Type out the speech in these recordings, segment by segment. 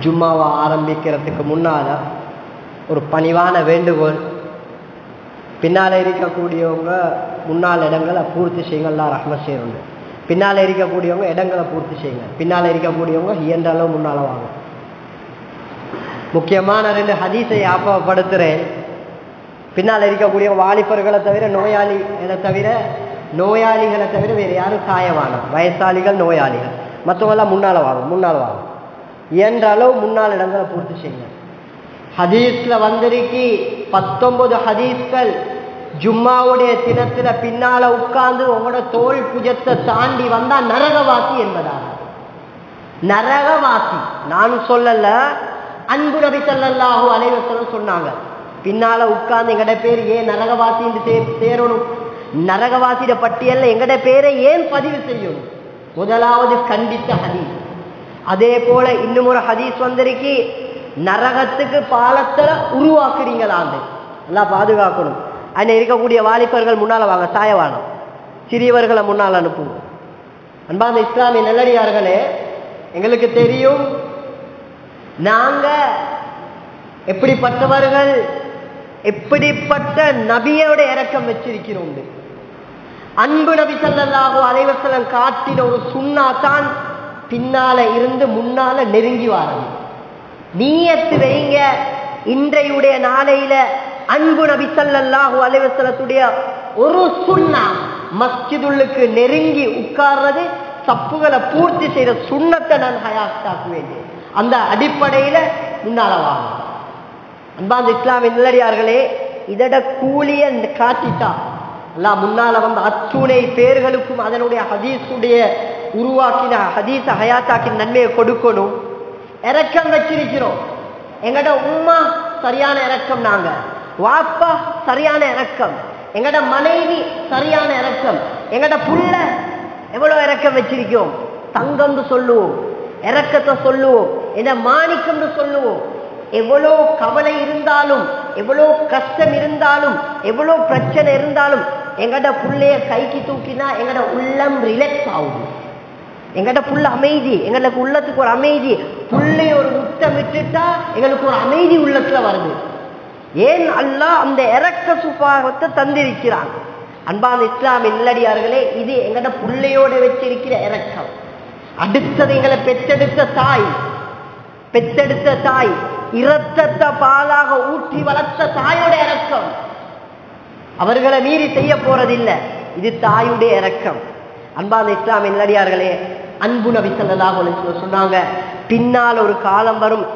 ஜும்மாவை ஆரம்பிக்கிறதுக்கு முன்னால் ஒரு பணிவான வேண்டுகோள். பின்னால் இருக்கக்கூடியவங்க முன்னால் இடங்களை பூர்த்தி செய்யுங்கள்லாம் ரஹ்மத் செய்யணுங்க. பின்னால் இருக்கக்கூடியவங்க இடங்களை பூர்த்தி செய்யுங்க. பின்னால் இருக்கக்கூடியவங்க இயன்ற அளவு முன்னால் வாங்க. முக்கியமான 2 ஹதீஸை ஞாபகப்படுத்துகிறேன். பின்னால் இருக்கக்கூடிய வாலிபர்களை தவிர நோயாளிகளை தவிர வேறு யாரும் சாயவான வயசாளிகள் நோயாளிகள் மற்றவங்களாம் முன்னால் வாங்க. இயன்ற அளவு முன்னால் இடங்களை பூர்த்தி செய்யுங்க. ஹதீஸ்ல வந்திருக்கி 19 ஹதீஸ்கள் ஜும்மாவுடைய தினத்துல பின்னால உட்கார்ந்து உங்களோட தோல் புஜத்தை தாண்டி வந்தா நரகவாசி என்பதாக. நரகவாசி நான் சொல்லல, அன்பு நபி ஸல்லல்லாஹு அலைஹி வஸல்லம் சொன்னாங்க. பின்னால உட்கார்ந்து எங்கட பேர் ஏன் நரகவாசி சேரணும், நரகவாசியோட பட்டியல்ல எங்கட பேரை ஏன் பதிவு செய்யணும்? முதலாவது கண்டித்த ஹதீஸ். அதே போல இன்னும் ஒரு ஹதீஸ் வந்திருக்கி, நரகத்துக்கு பாலத்துல உருவாக்குறீங்களாண்டு எல்லாம் பாதுகாக்கணும். அதில் இருக்கக்கூடிய வாலிபர்கள் முன்னால வாங்க, சாயவானம் சிறியவர்களை முன்னால் அனுப்புவோம். அன்பான இஸ்லாமிய நல்லடியார்களே, எங்களுக்கு தெரியும் நாங்க எப்படிப்பட்டவர்கள், எப்படிப்பட்ட நபியோட இரக்கம் வச்சிருக்கிறோம். அன்பு நபி ஸல்லல்லாஹு அலைஹி வஸல்லம் காட்டின ஒரு சுன்னா தான் பின்னால இருந்து முன்னால நெருங்கி வாரது. நீயத்து வைங்க, இன்றையுடைய நாளையில அன்பு நபி ஸல்லல்லாஹு அலைஹி வஸல்லத்துடைய ஒரு சுன்னா மஸ்ஜிதுக்கு நெருங்கி உட்கார்றது, தப்புகளை பூர்த்தி செய்த சுண்ணத்தை நான் ஹயாத்தாக்குவேன். அந்த அடிப்படையில முன்னால வாங்க. அன்பாந்த இஸ்லாமிய நல்லடியார்களே, இதோட கூலிய காட்டிட்டா எல்லாம் முன்னால வந்து அத்துணை பேர்களுக்கும் அதனுடைய ஹதீஸுடைய உருவாக்கின ஹதீஸ ஹயாத்தாக்கின நன்மையை கொடுக்கணும். இரக்கம் வச்சிருக்கிறோம். எங்கட உம்மா சரியான இரக்கம், நாங்க வாப்பா சரியான இரக்கம், எங்கட மனைவி சரியான இரக்கம், எங்கட புள்ள எவ்வளவு இரக்கம் வச்சிருக்கோம். தங்கம்னு சொல்லுவோம், இரக்கத்தை சொல்லுவோம், என்ன மாணிக்கம்னு சொல்லுவோம். எவ்வளோ கவலை இருந்தாலும், எவ்வளோ கஷ்டம் இருந்தாலும், எவ்வளோ பிரச்சனை இருந்தாலும் எங்கட புள்ளைய கைக்கு தூக்கினா எங்கட உள்ளம் ரிலாக்ஸ் ஆகும். எங்கட புள்ள அமைதி, எங்களுக்கு உள்ளத்துக்கு ஒரு அமைதி. புள்ளைய ஒரு முத்தம் விட்டுட்டா எங்களுக்கு ஒரு அமைதி உள்ளத்துல வருது. ஏன் அல்லாஹ் அந்த இரக்க சுபாவத்தை தந்திருக்கிறான். அன்பான இஸ்லாமிய நல்லடியார்களே, இது எங்கட புள்ளையோட வச்சிருக்கிற இரக்கம். அடுத்தது எங்களை பெத்தெடுத்த தாய் இரத்தத்தை பாலாக ஊற்றி வளர்த்த தாயோட இரக்கம். அவர்களை மீறி செய்ய போறதில்லை, இது தாயுடைய இரக்கம். அன்பான இஸ்லாமிய நல்லடியார்களே, அன்பு நபி ஸல்லல்லாஹு அலைஹி வஸல்லம் சொன்னாங்க, பின்னால் ஒரு காலம் வரும்,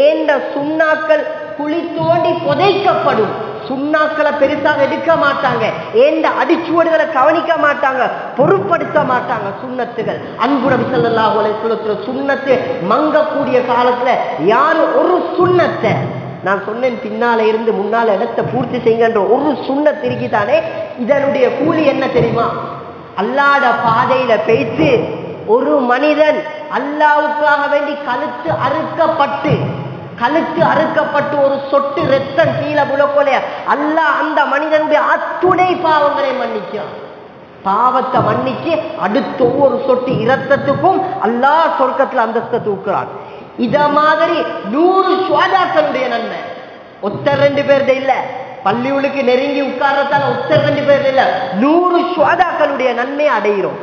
ஏண்ட சுண்ணாக்கள் குழி தோண்டி புதைக்கப்படும். சுண்ணாக்களை பெருசாக எடுக்க மாட்டாங்க, ஏண்ட அடிச்சுவடுகளை கவனிக்க மாட்டாங்க, பொருட்படுத்த மாட்டாங்க. சுண்ணத்துகள் அன்பு நபி ஸல்லல்லாஹு அலைஹி வஸல்லம் சுண்ணத்து மங்கக்கூடிய காலத்துல யாரு ஒரு சுண்ணத்தை, நான் சொன்னேன் பின்னால இருந்து முன்னால இடத்தை பூர்த்தி செய்கின்ற ஒரு சுண்ணத்து இருக்கித்தானே, இதனுடைய கூலி என்ன தெரியுமா? அல்லாஹ்ட பாதையில பேசி ஒரு மனிதன் அல்லாஹ்வுக்காக வேண்டி கழுத்து அறுக்கப்பட்டு ஒரு சொட்டு ரத்தம் கீழே புலக்கொலைய அல்லாஹ் அந்த மனிதனுடைய அத்துணை பாவங்களை மன்னிக்கிறான். பாவத்தை மன்னிச்சு அடுத்த ஒவ்வொரு சொட்டு இரத்தத்துக்கும் அல்லாஹ் சொர்க்கத்துல அந்தஸ்தை தூக்குறான். இத மாதிரி 100 சுவாதாக்களுடைய நன்மை. ஒத்தர் 2 பேர்த இல்ல, பள்ளியுளுக்கு நெருங்கி உட்கார்றதால ஒத்தர் 2 பேர் இல்ல, 100 சுவாதாக்களுடைய நன்மையை அடைகிறோம்.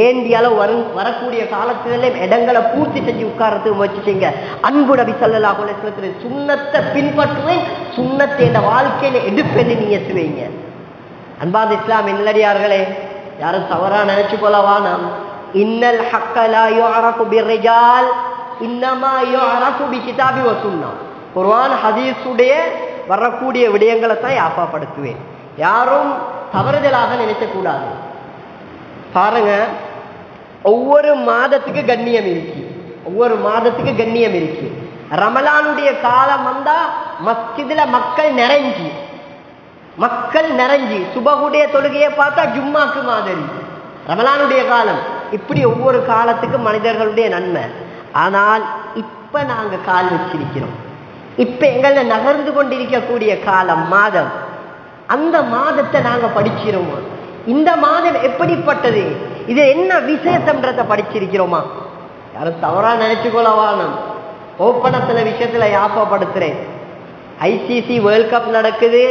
ஏந்தி அளவு வரக்கூடிய காலத்திலே இடங்களை பூர்த்தி செஞ்சு உட்கார்றதுக்கு முயற்சி செய்யுங்க. அன்பு நபி ஸல்லல்லாஹு அலைஹி வஸல்லம் சுண்ணத்தை பின்பற்றுவேன், சுண்ணத்தை இந்த வாழ்க்கையில எடுப்பேன்னு நீயத்து வைங்க. அன்பான இஸ்லாமிய நல்லடியார்களே, யாரும் தவறா நினைச்சு கொள்ளவானா. இன்னல் ஹக்க லா யுஅரஃபு பிர்ரிஜால் இன்னமா யுஅரஃபு பிகிதாபி வ சுன்னா. குர்ஆன் ஹதீஸுடைய வரக்கூடிய விடயங்களை தான் ஞாபகப்படுத்துவேன். யாரும் தவறுதலாக நினைக்க கூடாது. பாருங்க, ஒவ்வொரு மாதத்துக்கு கண்ணியம் இருக்கு. ரமலானுடைய காலம் வந்தா மஸ்ஜிதுல மக்கள் நிறைஞ்சி சுபகுடைய தொழுகையை பார்த்தா ஜும்மாக்கு மாதிரி. ரமலானுடைய காலம் இப்படி ஒவ்வொரு காலத்துக்கு மனிதர்களுடைய நன்மை. ஆனால் இப்ப நாங்க கால் வச்சிருக்கிறோம். இப்ப எங்களை நகர்ந்து கொண்டிருக்கக்கூடிய காலம் மாதம், அந்த மாதத்தை நாங்க படிச்சிருவோம். இந்த மாதம் எப்படிப்பட்டது, இது என்ன விசேஷம்ன்றத படிச்சிருக்கிறோமா? யாரும் தவறா நினைச்சுக்கொள்ளவானம். ஓப்பனத்துல விஷயத்துல ஞாபகப்படுத்துறேன். ஐசிசி வேர்ல்ட் கப் நடக்குது,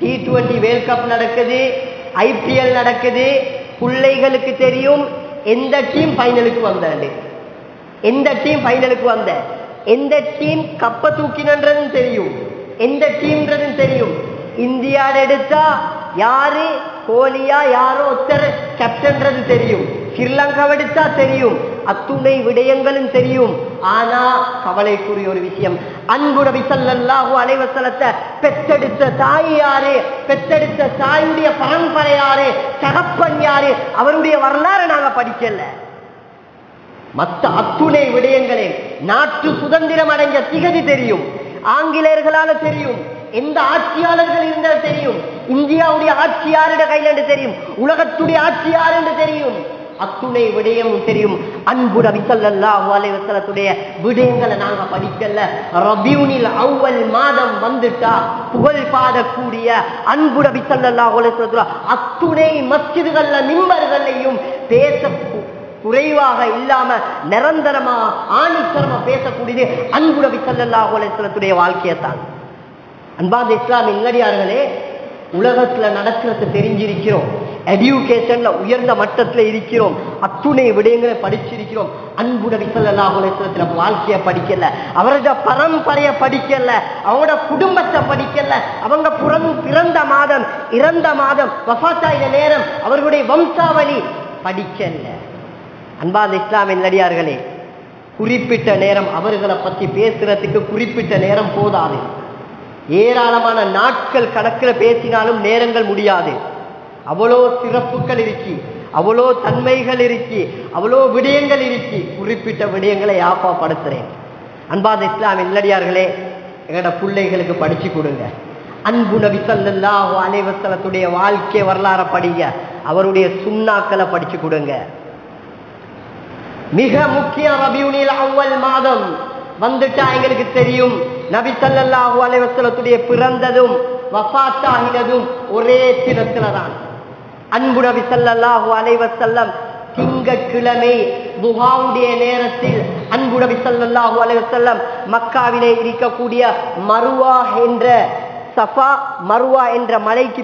T20 வேர்ல்ட் கப் நடக்குது, IPL நடக்குது. பிள்ளைகளுக்கு தெரியும் எந்த டீம் ஃபைனலுக்கு வந்தாண்டு, எந்த டீம் ஃபைனலுக்கு வந்த, எந்த டீம் கப்ப தூக்கினன்றதும் தெரியும், எந்த டீம்ன்றதும் தெரியும். இந்தியாட எடுத்தா யாரு கோலியா யாரோ ஒருத்தர் கேப்டன்றது தெரியும், ஸ்ரீலங்கா எடுத்தா தெரியும், அத்துணை விடயங்களும் தெரியும். ஆனா கவலைக்குரிய ஒரு விஷயம், அன்பு நபி ஸல்லல்லாஹு அலைஹி வஸல்லத்தை பெற்றெடுத்த தாய் யாரு, பெற்றெடுத்த தாயுடைய பரம்பரை யாரு, தகப்பன் யாரு, அவருடைய வரலாறு நாங்க படிக்கல. மற்ற அத்துணை விடயங்களே நாட்டு சுதந்திரம் அடைஞ்ச திகதி தெரியும், ஆங்கிலேயர்களால தெரியும், எந்த ஆட்சியாளர்கள் இருந்தால் தெரியும், இந்தியாவுடைய ஆட்சி யாருடைய கையில் என்று தெரியும், உலகத்துடைய ஆட்சி யார் என்று தெரியும், அத்துணை விடயமும் தெரியும். அன்பு நபி ஸல்லல்லாஹு அலைஹி வஸல்லத்துடைய விடயங்களை நாங்க படிக்கல. ரபியுனில் அவ்வல் மாதம் வந்துட்டா புகழ் பாடக்கூடிய அன்பு நபி ஸல்லல்லாஹு அலைஹி வஸல்லம் அத்துணை மஸ்ஜிதுகள்ல மிம்பர்களையும் பேச குறைவாக இல்லாம நிரந்தரமா ஆணித்தரமா பேசக்கூடியது அன்பு நபி ஸல்லல்லாஹு அலைஹி வஸல்லத்துடைய வாழ்க்கையைத்தான். அன்பார்ந்த இஸ்லாமிய நல்லடியார்களே, உலகத்துல நடக்கிறது தெரிஞ்சிருக்கிறோம், எஜுகேஷன்ல உயர்ந்த மட்டத்துல இருக்கிறோம், அத்துணை விடயங்களை படிச்சிருக்கிறோம். அன்பு நபி ஸல்லல்லாஹு அலைஹி வஸல்லம் வாழ்க்கையை படிக்கல, அவரோட பரம்பரையை படிக்கல, அவங்களோட குடும்பத்தை படிக்கல, அவங்க பிறந்த மாதம் இறந்த மாதம் வஃபாத்தாயின நேரம் அவர்களுடைய வம்சாவளி படிக்கல. அன்பார்ந்த இஸ்லாமிய நல்லடியார்களே, குறிப்பிட்ட நேரம் அவர்களை பத்தி பேசுறதுக்கு குறிப்பிட்ட நேரம் போதாது. ஏராளமான நாட்கள் கணக்கில் பேசினாலும் நேரங்கள் முடியாது. அவ்வளோ சிறப்புகள் இருக்கு, அவ்வளோ தன்மைகள் இருக்கு, அவ்வளோ விடயங்கள் இருக்கு. குறிப்பிட்ட விடயங்களை யாப்பப்படுத்துறேன். அன்பார்ந்த இஸ்லாமிய நல்லடியார்களே, எங்களோட பிள்ளைகளுக்கு படிச்சு கொடுங்க. அன்பு நபி ஸல்லல்லாஹு அலைஹி வஸல்லத்துடைய வாழ்க்கை வரலாறை படிங்க, அவருடைய சுன்னாக்களை படிச்சு கொடுங்க. மிக முக்கிய ரபியுனில் அவ்வல் மாதம் வந்துட்டா எங்களுக்கு தெரியும், நபி ஸல்லல்லாஹு அலைஹி வஸல்லத்துடைய பிறந்ததும் வஃபாத்தாகினதும் ஒரே தினத்துல தான். அன்பு நபி ஸல்லல்லாஹு அலைஹி வஸல்லம் திங்கட்கிழமை துஹாவுடைய நேரத்தில் அன்பு நபி ஸல்லல்லாஹு அலைஹி வஸல்லம் மக்காவிலே இருக்கக்கூடிய மருவா என்ற சஃபா மருவா என்ற மலைக்கு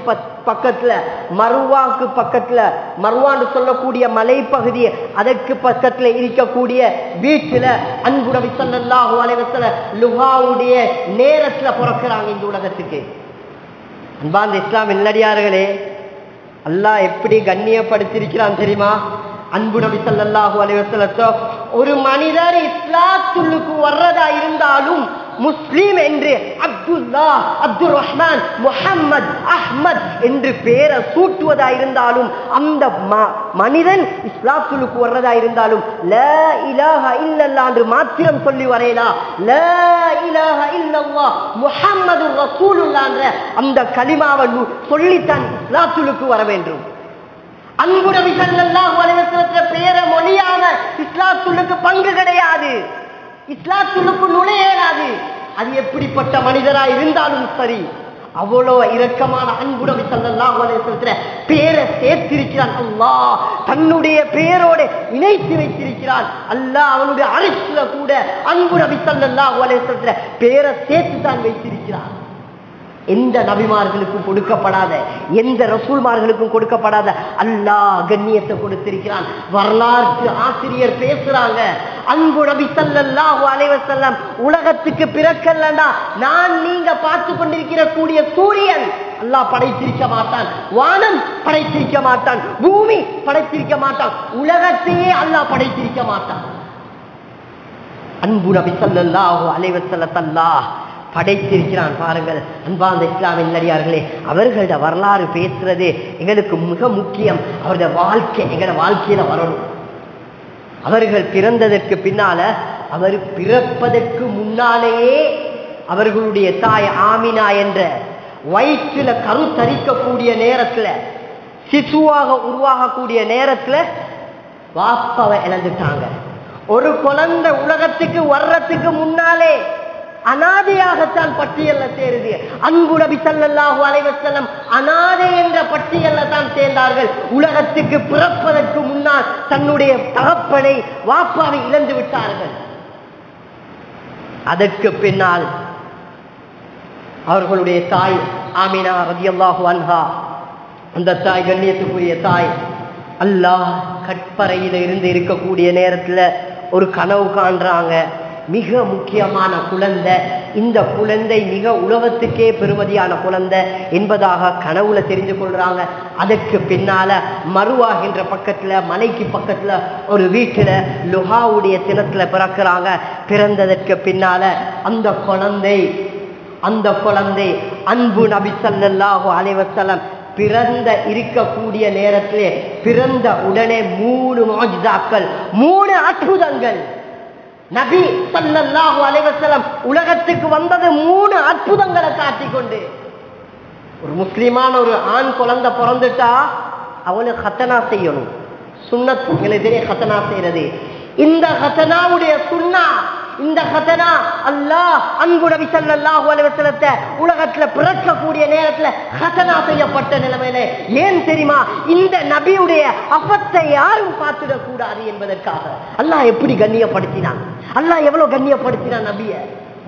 பக்கத்துல, மருவாக்கு பக்கத்துல, மருவான்னு சொல்லக்கூடிய மலைப்பகுதி, அதற்கு பக்கத்துல இருக்கக்கூடிய வீட்டுல அன்பு நபி ஸல்லல்லாஹு அலைஹி வஸல்லம் லுஹாவுடைய நேரத்துல பிறக்கிறாங்க இந்த உலகத்துக்கு. அன்பார்ந்த இஸ்லாமிய நல்லடியார்களே, அல்லாஹ் எப்படி கண்ணியப்படுத்தியிருக்கிறான் தெரியுமா? அன்பு நபி ஸல்லல்லாஹு அலைஹி வஸல்லம் ஒரு மனிதர் இஸ்லாத்துக்கு வர்றதா இருந்தாலும் முஸ்லிம் என்று அப்துல்லா, அப்துல் ரஹ்மான், முஹம்மத், அஹ்மத் என்று பேரை சூட்டுவதா இருந்தாலும், அந்த மனிதன் இஸ்லாத்துக்கு வர்றதா இருந்தாலும் லா இலாஹ இல்லல்லாஹ் என்று மாத்திரம் சொல்லி வரையலா, லா இலாஹ இல்லல்லாஹ் முஹம்மதுர் ரசூலுல்லாஹ் என்ற அந்த கலிமாவை சொல்லித்தான் இஸ்லாத்துக்கு வர வேண்டும். அன்பு நபி ஸல்லல்லாஹு அலைஹி வஸல்லம் பேரை மொழியாம இஸ்லாத்துக்கு பங்கு கிடையாது, இஸ்லாத்துக்கு நுழையாது. அது எப்படிப்பட்ட மனிதரா இருந்தாலும் சரி, அவ்வளோ இரக்கமான அன்பு நபி ஸல்லல்லாஹு அலைஹி வஸல்லம் பேரை சேர்த்திருக்கிறான். அல்லாஹ் தன்னுடைய பேரோடு இணைத்து வைத்திருக்கிறான். அல்லாஹ் அவனுடைய அரிசில கூட அன்பு நபி ஸல்லல்லாஹு அலைஹி வஸல்லம் பேரை சேர்த்து தான் வைத்திருக்கிறான். எந்த நபிமார்களுக்கும் கொடுக்கப்படாத, எந்த ரசூல்மார்களுக்கும் கொடுக்கப்படாத அல்லாஹ் கண்ணியத்தை கொடுத்திருக்கிறான். வரலாற்று ஆசிரியர் பேசுறாங்க, அன்பு நபி ஸல்லல்லாஹு அலைஹி வஸல்லம் உலகத்துக்கு பிறக்கலன்னா நான் நீங்க பார்த்து கொண்டிருக்கிற கூடிய சூரியன் அல்லாஹ் படைத்திருக்க மாட்டான், வானம் படைத்திருக்க மாட்டான், பூமி படைத்திருக்க மாட்டான், உலகத்தையே அல்லாஹ் படைத்திருக்க மாட்டான். அன்பு நபி ஸல்லல்லாஹு அலைஹி வஸல்லம் அல்லாஹ் படைத்திருக்கிறான். பாருங்கள் அன்பார்ந்த இஸ்லாமிய நல்லடியார்களே, அவர்களோட வரலாறு பேசுறது எங்களுக்கு மிக முக்கியம். அவருடைய வாழ்க்கை எங்களோட வாழ்க்கையில வரணும். அவர்கள் பிறந்ததற்கு பின்னால, அவர் பிறப்பதற்கு முன்னாலேயே அவர்களுடைய தாய் ஆமினா என்ற வயிற்றுல கருத்தரிக்கக்கூடிய நேரத்துல, சிசுவாக உருவாகக்கூடிய நேரத்துல வாப்பாவை இழந்துட்டாங்க. ஒரு குழந்தை உலகத்துக்கு வர்றதுக்கு முன்னாலே அனாதையாகத்தான் பட்டியல்ல சேருது. அன்பு நபி ஸல்லல்லாஹு அலைஹி வஸல்லம் அனாதை என்ற பட்டியல்ல தான் சேர்ந்தார்கள். உலகத்துக்கு பிறப்பதற்கு முன்னால் தன்னுடைய தகப்பனை வாப்பாவை இழந்து விட்டார்கள். அதற்கு பின்னால் அவர்களுடைய தாய் ஆமினா ரலியல்லாஹு அன்ஹா, அந்த தாய் கண்ணியத்துக்குரிய தாய், அல்லாஹ் கற்பறையில இருந்து இருக்கக்கூடிய நேரத்துல ஒரு கனவு காண்றாங்க. மிக முக்கியமான குழந்தை, இந்த குழந்தை மிக உலகத்துக்கே பெருமதியான குழந்தை என்பதாக கனவுல தெரிஞ்சு கொள்றாங்க. அதற்கு பின்னால மருவாகின்ற பக்கத்துல, மலைக்கு பக்கத்துல ஒரு வீட்டுல லுஹாவுடைய தினத்துல பிறக்கிறாங்க. பிறந்ததற்கு பின்னால அந்த குழந்தை அன்பு நபி ஸல்லல்லாஹு அலைஹி வஸல்லம் பிறந்த இருக்கக்கூடிய நேரத்திலே பிறந்த உடனே 3 முஅஜிசாக்கள், 3 அற்புதங்கள். நபி ஸல்லல்லாஹு அலைஹி வஸல்லம் உலகத்துக்கு வந்தது 3 அற்புதங்களை காட்டிக்கொண்டு. ஒரு முஸ்லிமான ஒரு ஆண் குழந்தை பிறந்துட்டா அவனுக்கு ஹத்தனா செய்யணும். சுன்னத் எங்களுக்கு ஹத்தனா செய்யறது. இந்த ஹத்தனாவுடைய சுன்னா, இந்த ஹத்தனா அல்லாஹ் அன்பு நபி ஸல்லல்லாஹு அலைஹி வஸல்லத்தை உலகத்துல பிறக்கக்கூடிய நேரத்துல ஹத்தனா செய்யப்பட்ட நிலைமையில, ஏன் தெரியுமா? இந்த நபியுடைய அபத்தை யாரும் பார்த்துடக் கூடாது என்பதற்காக அல்லாஹ் எப்படி கண்ணியப்படுத்தினான், அல்லாஹ் எவ்வளவு கண்ணியப்படுத்தினான் நபிய.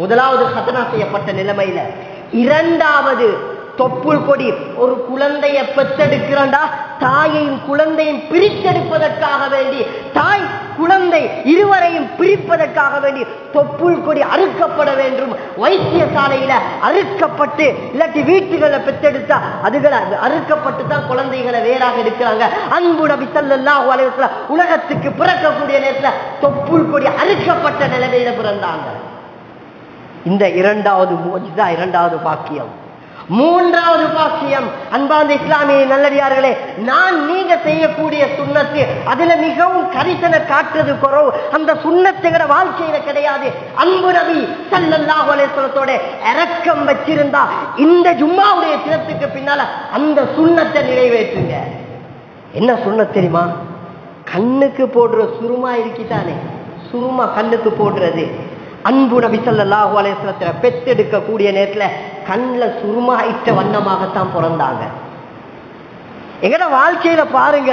முதலாவது ஹத்தனா செய்யப்பட்ட நிலைமையில. இரண்டாவது தொப்புள் கொடி, ஒரு குழந்தைய பெற்றெடுக்கிறாண்டா தாயையும் குழந்தையும் பிரித்தெடுப்பதற்காக வேண்டி, தாய் குழந்தை இருவரையும் பிரிப்பதற்காக வேண்டி தொப்புள் கொடி அறுக்கப்பட வேண்டும். வைத்தியசாலையில அறுக்கப்பட்டு, இல்லாட்டி வீட்டுகளை பெற்றெடுத்தா அதுகளை அறுக்கப்பட்டு தான் குழந்தைகளை வேறாக எடுக்கிறாங்க. அன்பு நபி ஸல்லல்லாஹு அலைஹி வஸல்லம் உலகத்துக்கு பிறக்கக்கூடிய நேரத்துல தொப்புள் கொடி அறுக்கப்பட்ட நிலைமையில பிறந்தாங்க. இந்த இரண்டாவது முஅஜிஸா, இரண்டாவது பாக்கியம். மூன்றாவது பாக்கியம், அன்பார்ந்த இஸ்லாமிய நல்லடியார்களே, நான் நீங்க செய்யக்கூடிய சுன்னத்து அதுல மிகவும் கரிசனை காட்டுறது குறவு. அந்த சுன்னத்துங்கிற வாழ்க்கையில கிடையாது. அன்பு நபி ஸல்லல்லாஹு அலைஹி வஸல்லத்தோட இரக்கம் வச்சிருந்தா இந்த ஜும்மாவுடைய தினத்துக்கு பின்னால அந்த சுன்னத்தை நிறைவேற்றுங்க. என்ன சுன்னத் தெரியுமா? கண்ணுக்கு போடுற சுருமா இருக்கிட்டானே, சுருமா கண்ணுக்கு போடுறது. அன்பு நபி ஸல்லல்லாஹு அலைஹி வஸல்லம் பெத்தெடுக்க கூடிய நேரத்துல கண்ணுல சுருமா இட்ட வண்ணமாகத்தான் பிறந்தாங்க. எங்கட வாழ்க்கையில பாருங்க,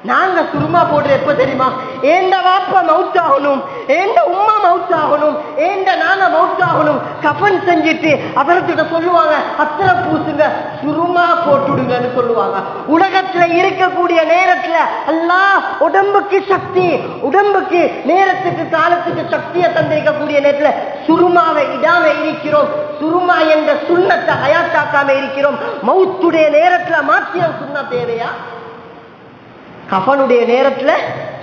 நாங்க சுருமா போடுற எப்ப தெரியுமா? ஏண்ட வாப்பா மவுத்தாகணும், ஏண்ட உம்மா மவுத்தாகணும், ஏண்ட நானா மவுத்தாகணும், கஃன் செஞ்சுட்டு அவர்கிட்ட சொல்லுவாங்க அத்தரை பூசுங்க, சுருமா போட்டுடுங்கன்னு சொல்லுவாங்க. உலகத்துல இருக்கக்கூடிய நேரத்துல அல்லாஹ் உடம்புக்கு சக்தி, உடம்புக்கு நேரத்துக்கு காலத்துக்கு சக்தியை தந்திருக்கக்கூடிய நேரத்துல சுருமாவை இடாம இருக்கிறோம். சுருமா என்ற சுன்னத்தை ஹயாத்தாக்காம இருக்கிறோம். மவுத்துடைய நேரத்துல மாத்திரம் சுன்னா தேவையா? கஃனுடைய நேரத்துல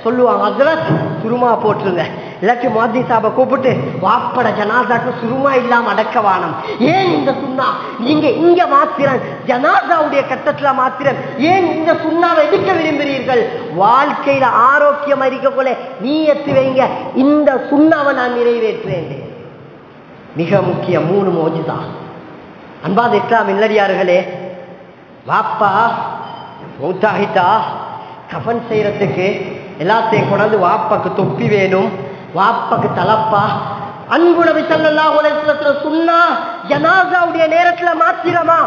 சொல்லுவாங்க ஹஜ்ரத் சுருமா போட்டுருங்க, இல்லாட்டி முஅத்தி சாபை கூப்பிட்டு வாப்பட ஜனாசாக்கு சுருமா இல்லாம அடக்கவானம். ஏன் இந்த சுன்னா நீங்க இங்க மாத்திரம் ஜனாசாவுடைய கட்டத்துல மாத்திரம் ஏன் இந்த சுண்ணாவை எடுக்க விரும்புகிறீர்கள்? வாழ்க்கையில ஆரோக்கியம் இருக்க போல நீயத்து வைங்க, இந்த சுண்ணாவை நான் நிறைவேற்றேன். மிக முக்கியம் 3 முஅஜிஸா. அன்பார்ந்த இஸ்லாம் இல்லடியார்களே, வாப்பா மௌத்தாகிட்டா கஃன் செய்யறதுக்கு எல்லாத்தையும் கொண்டாந்து வாப்பாக்கு தொப்பி வேணும், வாப்பாக்கு தலப்பா. அன்பு நபி ஸல்லல்லாஹு அலைஹி வஸல்லம் சுன்னா ஜனாசாவுடைய நேரத்துல மாத்திரமா?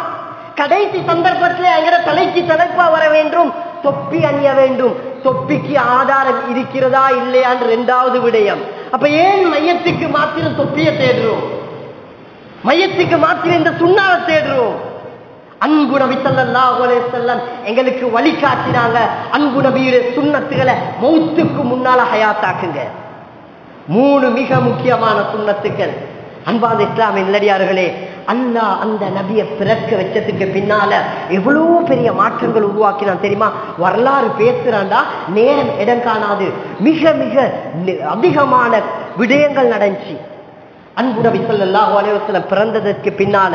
கடைசி சந்தர்ப்பத்தில் எங்கட தலைக்கு தலைப்பா வர வேண்டும், தொப்பி அணிய வேண்டும். தொப்பிக்கு ஆதாரம் இருக்கிறதா இல்லையான்னு 2வது விடயம். அப்ப ஏன் மையத்துக்கு மாத்திரம் தொப்பியை தேடுறோம்? மையத்துக்கு மாத்திரம் இந்த சுண்ணாவை தேடுறோம்? அன்பு நபி ஸல்லல்லாஹு அலைஹி வஸல்லம் எங்களுக்கு வழிகாட்டினாங்க. அன்பு நபியுடைய சுன்னத்துகளை மௌத்துக்கு முன்னால ஹயாத்தாக்குங்க. 3 மிக முக்கியமான சுன்னத்துக்கள். அன்பார்ந்த இஸ்லாமிய நல்லடியார்களே, அல்லாஹ் அந்த நபியை பிறக்க வச்சதுக்கு பின்னால எவ்வளவு பெரிய மாற்றங்கள் உருவாக்கினான் தெரியுமா? வரலாறு பேசுறாண்டா நேரம் இடம் காணாது. மிக மிக அதிகமான விடயங்கள் நடந்துச்சு. அன்பு நபி ஸல்லல்லாஹு அலைஹி வஸல்லம் பிறந்ததற்கு பின்னால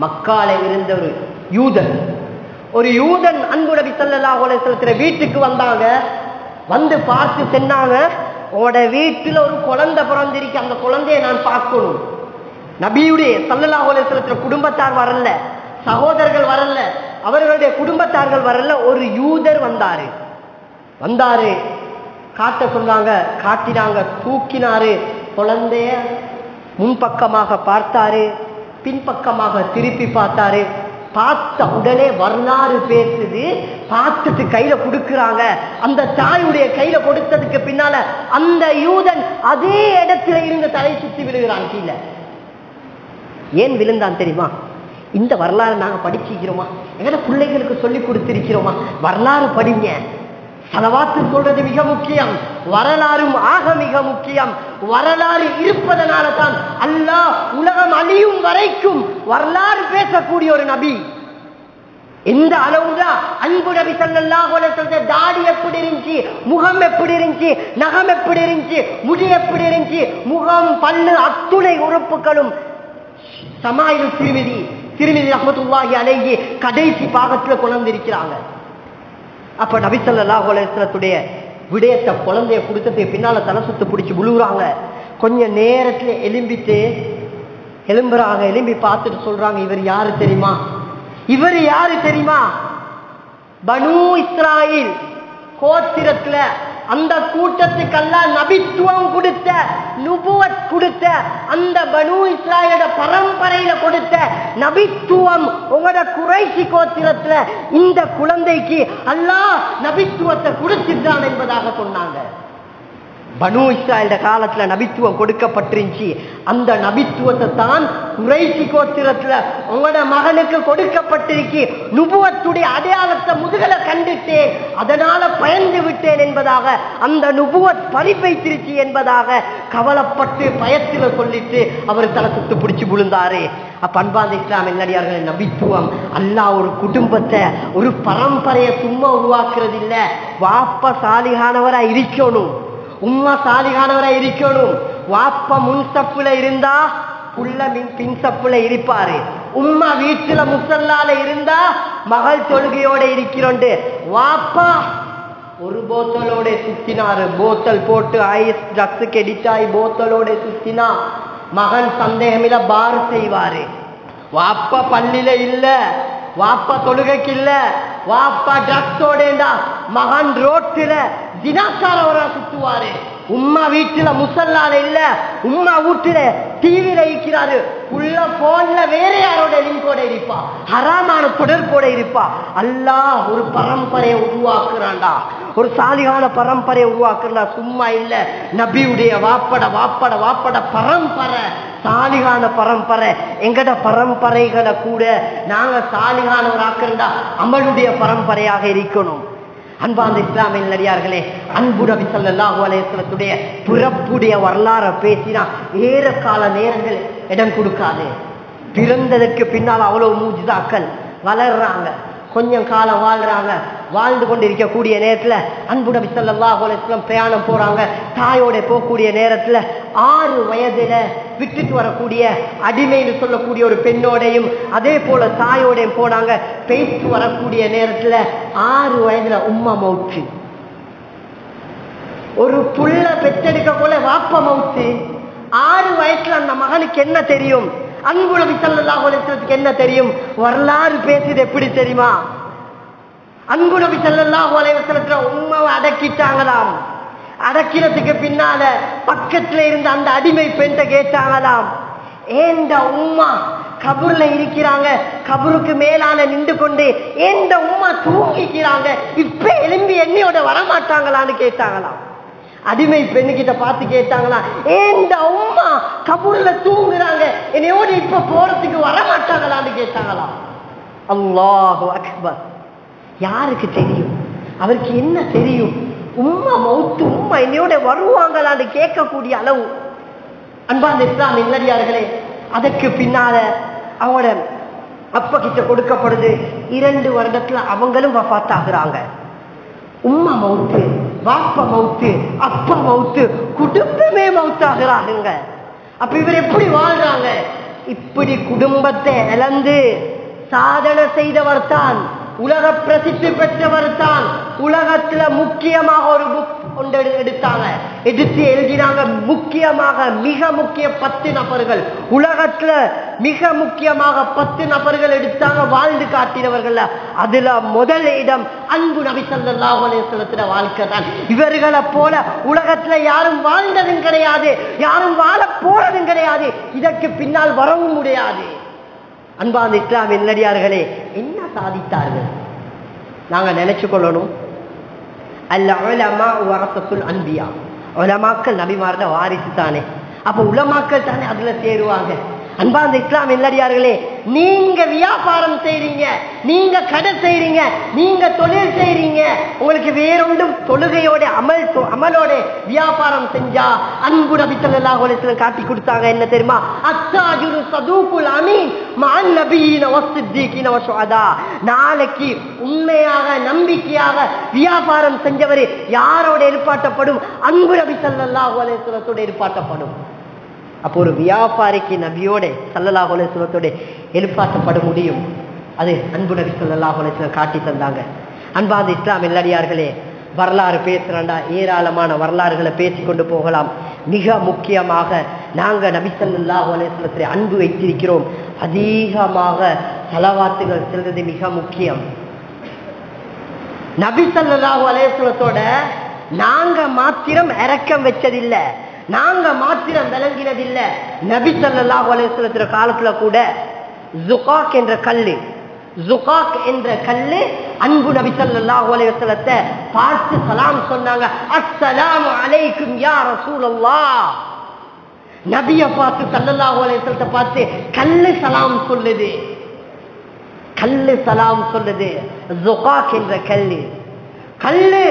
மக்கால இருந்த ஒரு யூதன் அன்பு நபி ஸல்லல்லாஹு அலைஹி வஸல்லம் வீட்டுக்கு வந்தாங்க. வந்து பார்த்து சொன்னாங்க, உங்களோட வீட்டுல ஒரு குழந்தை பிறந்திருக்கு, அந்த குழந்தைய நான் பார்க்கணும். நபியுடைய ஸல்லல்லாஹு அலைஹி வஸல்லம் குடும்பத்தார் வரல, சகோதரர்கள் வரல, அவர்களுடைய குடும்பத்தார்கள் வரல. ஒரு யூதர் வந்தாரு காட்ட சொன்னாங்க, காட்டினாங்க, தூக்கினாரு குழந்தைய. முன்பக்கமாக பார்த்தாரு, பின்பக்கமாக திருப்பி பார்த்தாரு. பார்த்த உடனே வரலாறு பேசுது. பார்த்துட்டு கையில கொடுக்கிறாங்க. அந்த தாயுடைய கையில கொடுத்ததுக்கு பின்னால அந்த யூதன் அதே இடத்துல இருந்து தலை சுத்தி விழுகிறான் கீழே. ஏன் விழுந்தான் தெரியுமா? இந்த வரலாறு நாங்க படிச்சிக்கிறோமா? எங்கட பிள்ளைகளுக்கு சொல்லி கொடுத்திருக்கிறோமா? வரலாறு படிங்க. சலவாத்து சொல்றது மிக முக்கியம், வரலாறும் ஆக மிக முக்கியம். வரலாறு இருப்பதனால தான் அல்லாஹ் உலகம் அழியும் வரைக்கும் வரலாறு பேசக்கூடிய ஒரு நபி. எந்த அளவுதான் அன்பு நபி ஸல்லல்லாஹு அலைஹி வஸல்லம் தாடி எப்படி இருந்துச்சு, முகம் எப்படி இருந்துச்சு, நகம் எப்படி இருந்துச்சு, முடி எப்படி இருந்துச்சு, முகம் பல்லு அத்துணை உறுப்புகளும் சமாயிலு திருமிதி ரஹ்மத்துல்லாஹி அலைஹி கடைசி பாகத்துல கொண்டிருக்கிறாங்க. அப்ப நபி ஸல்லல்லாஹு அலைஹி வஸல்லத்துடைய விடயத்தை குழந்தைய கொடுத்ததுக்கு பின்னால தலை சுத்து பிடிச்சி விழுகுறாங்க. கொஞ்ச நேரத்துல எலும்புறாங்க. எலும்பி பார்த்துட்டு சொல்றாங்க, இவர் யாரு தெரியுமா? இவர் யாரு தெரியுமா? பனூ இஸ்ராயில் கோத்திரத்துல அந்த கூட்டத்துக்கெல்லாம் நபித்துவம் கொடுத்த, நுபுவத் கொடுத்த, அந்த பனூ இஸ்ராயலோட பரம்பரையில கொடுத்த நபித்துவம் உங்களோட குறைசி கோத்திரத்துல இந்த குழந்தைக்கு அல்லாஹ் நபித்துவத்தை கொடுத்துட்டான் என்பதாக சொன்னாங்க. பனூ இஸ்ராயலோட காலத்துல நபித்துவம் கொடுக்கப்பட்டிருந்துச்சு. அந்த நபித்துவத்தை தான் குறைசி கோத்திரத்துல உங்களோட மகனுக்கு கொடுக்கப்பட்டிருக்கு. நுபுவத்துடைய அடையாளத்தை முதுகலை கண்டுட்டேன், அதனால பயந்து விட்டேன் என்பதாக, அந்த நுபுவத் பறிப்பைத்திருச்சு என்பதாக கவலைப்பட்டு பயத்துல சொல்லிட்டு அவர் தலை சுத்து பிடிச்சு விழுந்தாரு. அப்ப அன்பார்ந்த இஸ்லாம் நல்லடியார்களே, நபித்துவம் அல்லாஹ் ஒரு குடும்பத்தை, ஒரு பரம்பரையை சும்மா உருவாக்குறது இல்ல. வாப்ப சாலிகானவரா இருக்கணும், உம்மா சாலிகானவரா இருக்கணும். வாப்பா முன் சப்புல இருந்தா புள்ள பின் சப்புல இருப்பாரு. உம்மா வீட்டுல முசல்லால இருந்தா மகள் தொழுகையோட இருக்கிறோண்டு. வாப்பா ஒரு போத்தலோட சுத்தினாரு, போத்தல் போட்டு ஐஸ் ட்ரக்ஸுக்கு எடிட்டாய் போத்தலோட சுத்தினா மகன் சந்தேகமில்ல பார் செய்வாரு. வாப்பா பள்ளியில இல்ல, வாப்பா தொழுகைக்கு இல்ல, வாப்பா ட்ரக்ஸோடா மகன் ரோட்டுல தினாக்காரவரா சுத்துவாரு. உம்மா வீட்டுல முசல்லால இல்ல, உம்மா வீட்டுல டிவியில இருக்கிறாரு, உள்ள போன்ல வேற யாரோட லிங்கோட இருப்பா, ஹராமான தொடர்போட இருப்பா. அல்லாஹ் ஒரு பரம்பரையை உருவாக்குறான்டா, ஒரு சாலிகான பரம்பரையை உருவாக்குறா. சும்மா இல்ல, நபியுடைய வாப்பட வாப்பட வாப்பட பரம்பரை, சாலிகான பரம்பரை. எங்கட பரம்பரைகளை கூட நாங்க சாலிகானவராக்குறா அமலுடைய பரம்பரையாக இருக்கணும். அன்பார்ந்த இஸ்லாமிய நல்லடியார்களே, அன்பு நபி ஸல்லல்லாஹு அலைஹி வஸல்லத்துடைய பிறப்புடைய வரலாறை பேசினா ஏறக்கால நேரங்கள் இடம் கொடுக்காது. பிறந்ததுக்கு பின்னால் அவ்வளவு மூஜிதாக்கள் வளர்றாங்க, கொஞ்சம் காலம் வாழ்றாங்க. வாழ்ந்து கொண்டு இருக்கக்கூடிய நேரத்துல அன்பு நபி ஸல்லல்லாஹு அலைஹி வஸல்லம் பிரயாணம் போறாங்க. தாயோட போகக்கூடிய நேரத்துல 6 வயதுல விட்டுட்டு வரக்கூடிய அடிமைன்னு சொல்லக்கூடிய ஒரு பெண்ணோடையும் அதே போல தாயோடையும் போனாங்க. பேச்சு வரக்கூடிய நேரத்துல 6 வயதுல உம்மா மௌத்து. ஒரு புள்ள பெற்றெடுக்க போல வாப்ப மௌத்து. 6 வயசுல அந்த மகனுக்கு என்ன தெரியும்? அன்பு நபி ஸல்லல்லாஹு அலைஹி வஸல்லத்துக்கு என்ன தெரியும்? வரலாறு பேசுது எப்படி தெரியுமா? அன்பு நபி ஸல்லல்லாஹு அலைஹி வஸல்லம் உம்மாவை அடக்கிட்டாங்களாம். அடக்கிறதுக்கு பின்னால பக்கத்துல இருந்த அந்த அடிமை பெண்ணை கேட்டாங்களாம், ஏண்ட உம்மா கபூர்ல இருக்கிறாங்க, கபூருக்கு மேலான நின்று கொண்டு ஏண்ட உம்மா தூங்கிக்கிறாங்க, இப்ப எலும்பி என்னையோட வரமாட்டாங்களான்னு கேட்டாங்களாம். அடிமை பெண்ணுகிட்ட பார்த்து கேட்டாங்களாம், ஏண்ட உம்மா கபூர்ல தூங்குறாங்க, என்னையோட இப்ப போறதுக்கு வரமாட்டாங்களான்னு கேட்டாங்களாம். அல்லாஹு அக்பர். யாருக்கு தெரியும்? அவருக்கு என்ன தெரியும்? உம்மா மௌத்து, உம்மா என்னையோட வருவாங்களான்னு கேட்கக்கூடிய அளவு. அன்பார்ந்த இஸ்லாமிய நல்லடியார்களே, அதற்கு பின்னால அவங்களோட அப்பா கிட்ட கொடுக்கப்படுது. 2 வருடத்துல அவங்களும் வஃபாத் ஆகுறாங்க. உம்மா மௌத்து, வாப்பா மௌத்து, அப்பா மௌத்து, குடும்பமே மௌத்தாகிறாங்க. அப்ப இவர் எப்படி வாழ்றாங்க? இப்படி குடும்பத்தை இழந்து சாதனை செய்தவர் தான் உலக பிரசித்தி பெற்றவர் தான். உலகத்துல முக்கியமாக ஒரு புக் கொண்டு எடுத்தாங்க, எடுத்து எழுதினாங்க. முக்கியமாக மிக முக்கிய 10 நபர்கள், உலகத்துல மிக முக்கியமாக 10 நபர்கள் எடுத்தாங்க, வாழ்ந்து காட்டினவர்கள். அதுல முதல் இடம் அன்பு நபி ஸல்லல்லாஹு அலைஹி வஸல்லம் வாழ்க்கை தான். இவர்களை போல உலகத்துல யாரும் வாழ்ந்ததும் கிடையாது, யாரும் வாழ போறதும் கிடையாது, இதற்கு பின்னால் வரவும் முடியாது. அன்பான இஸ்லாம் நல்லடியார்களே, என்ன சாதித்தார்கள் நாங்க நினைச்சு கொள்ளணும். அல்ல உலமா வரசத்துல் அன்பியா, உலமாக்கள் நபிமார்ல வாரிசு தானே. அப்ப உலமாக்கள் தானே அதுல சேருவாங்க. அன்பார்ந்த இஸ்லாம் நல்லடியார்களே, நீங்க வியாபாரம் செய்றீங்க, நீங்க கடை செய்றீங்க, நீங்க தொழில் செய்றீங்க, உங்களுக்கு வேறொன்றும் தொழுகையோட அமலோட வியாபாரம் செஞ்சா அன்பு நபி ஸல்லல்லாஹு அலைஹி வஸல்லம் காட்டி கொடுத்தாங்க. என்ன தெரியுமா? அத்தாஜுரு சதூகுல் அமீன் மஅன் நபியீன வஸ்ஸித்தீகீன வஷுஹதா. நாளைக்கு உண்மையாக நம்பிக்கையாக வியாபாரம் செஞ்சவர் யாரோட ஏற்பாட்டப்படும்? அன்பு நபி ஸல்லல்லாஹு அலைஹி வஸல்லத்தோட ஏற்பாட்டப்படும். அப்போ ஒரு வியாபாரிக்கு நபியோட ஸல்லல்லாஹு அலைஹி வஸல்லத்தோட எழுப்பாட்டப்பட முடியும். அது அன்பு நபி ஸல்லல்லாஹு அலைஹி வஸல்லம் காட்டி தந்தாங்க. அன்பார்ந்த இஸ்லாம் நல்லடியார்களே, வரலாறு பேசுறா, ஏராளமான வரலாறுகளை பேசிக்கொண்டு போகலாம். மிக முக்கியமாக நாங்க நபி ஸல்லல்லாஹு அலைஹி வஸல்லத்தை அன்பு வைத்திருக்கிறோம். அதிகமாக ஸலவாத்துகள் செல்வது மிக முக்கியம். நபி ஸல்லல்லாஹு அலைஹி வஸல்லத்தோட நாங்க மாத்திரம் இரக்கம் வச்சதில்லை, நாங்க மாத்திரம் விளங்கினதில்லை. நபி ஸல்லல்லாஹு அலைஹி வஸல்லம் காலத்துல கூட ஜுகாக் என்ற கல்லு, ஜுகாக் என்ற கல்லு அன்பு நபி ஸல்லல்லாஹு அலைஹி வஸல்லத்தை பார்த்து சலாம் சொன்னாங்க. அஸ்ஸலாமு அலைக்கும் யா ரசூலல்லாஹ். நபியை பார்த்து ஸல்லல்லாஹு அலைஹி வஸல்லத்தை பார்த்து கல்லு சலாம் சொல்லுது, கல்லு சலாம் சொல்லுது. ஜுகாக் என்ற கல்லு, கல்லு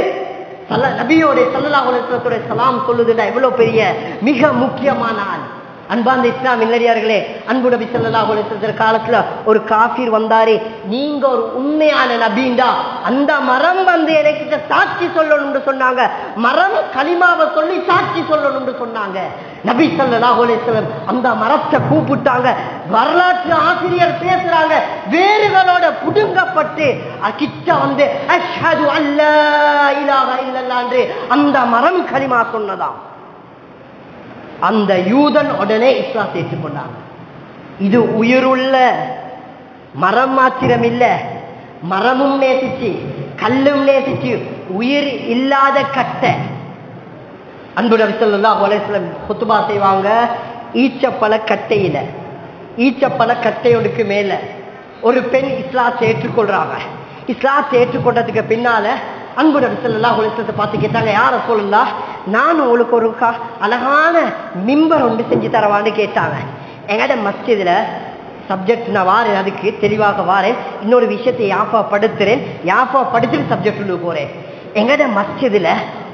நபியோட ஸல்லல்லாஹு அலைஹி வஸல்லத்தோட சலாம் சொல்லுதுன்னா எவ்வளவு பெரிய மிக முக்கியமான ஆள். அன்பார்ந்த இஸ்லாம் நல்லடியார்களே, அன்பு நபி ஸல்லல்லாஹு அலைஹி வஸல்லம் காலத்துல ஒரு காஃபிர் வந்தாரு. நீங்க ஒரு உண்மையான நபிண்டா அந்த மரம் வந்து எனக்கு சாட்சி சொல்லணும்னு சொன்னாங்க. மரம் கலிமாவை சொல்லி சாட்சி சொல்லணும்னு சொன்னாங்க. நபி ஸல்லல்லாஹு அலைஹி வஸல்லம் அந்த மரத்தை கூப்பிட்டாங்க. வரலாற்று ஆசிரியர் பேசுறாங்க, வேர்களோட புடுங்கப்பட்டு கிட்ட வந்து அஷ்ஹது அல்லா இலாஹா இல்லல்லாஹ் என்று அந்த மரம் கலிமா சொன்னதாம். அந்த யூதன் உடனே இஸ்லாத்தை ஏற்றுக்கொண்டாங்க. இது உயிருள்ள மரம் மாத்திரம் இல்ல, மரமும் நேசிச்சு கல்லும் நேசிச்சு உயிர் இல்லாத கட்டை. அன்பு நபி ஸல்லல்லாஹு அலைஹி வஸல்லம் குத்பா செய்வாங்க. ஈச்சப்பழ கட்டையில, ஈச்சப்பழ கட்டையோடுக்கு மேல ஒரு பெண் இஸ்லாத்தை ஏற்றுக்கொள்றாங்க. இஸ்லாத்தை ஏற்றுக்கொண்டதுக்கு பின்னால அன்பு நபி ஸல்லல்லாஹு அலைஹி வஸல்லம் பார்த்து கேட்டாங்க, யார் ரசூலுல்லாஹ், நான் உங்களுக்கு ஒரு அழகான மிம்பர் ஒன்று செஞ்சு தரவான்னு கேட்டாங்க. எங்கட மஸ்ஜிதுல சப்ஜெக்ட் நான் வாரேன், அதுக்கு தெளிவாக வாரேன், இன்னொரு விஷயத்தை யாபப்படுத்துறேன், யாபப்படுத்திட்டு சப்ஜெக்ட் உள்ள போறேன். எங்கட மஸ்ஜிதுல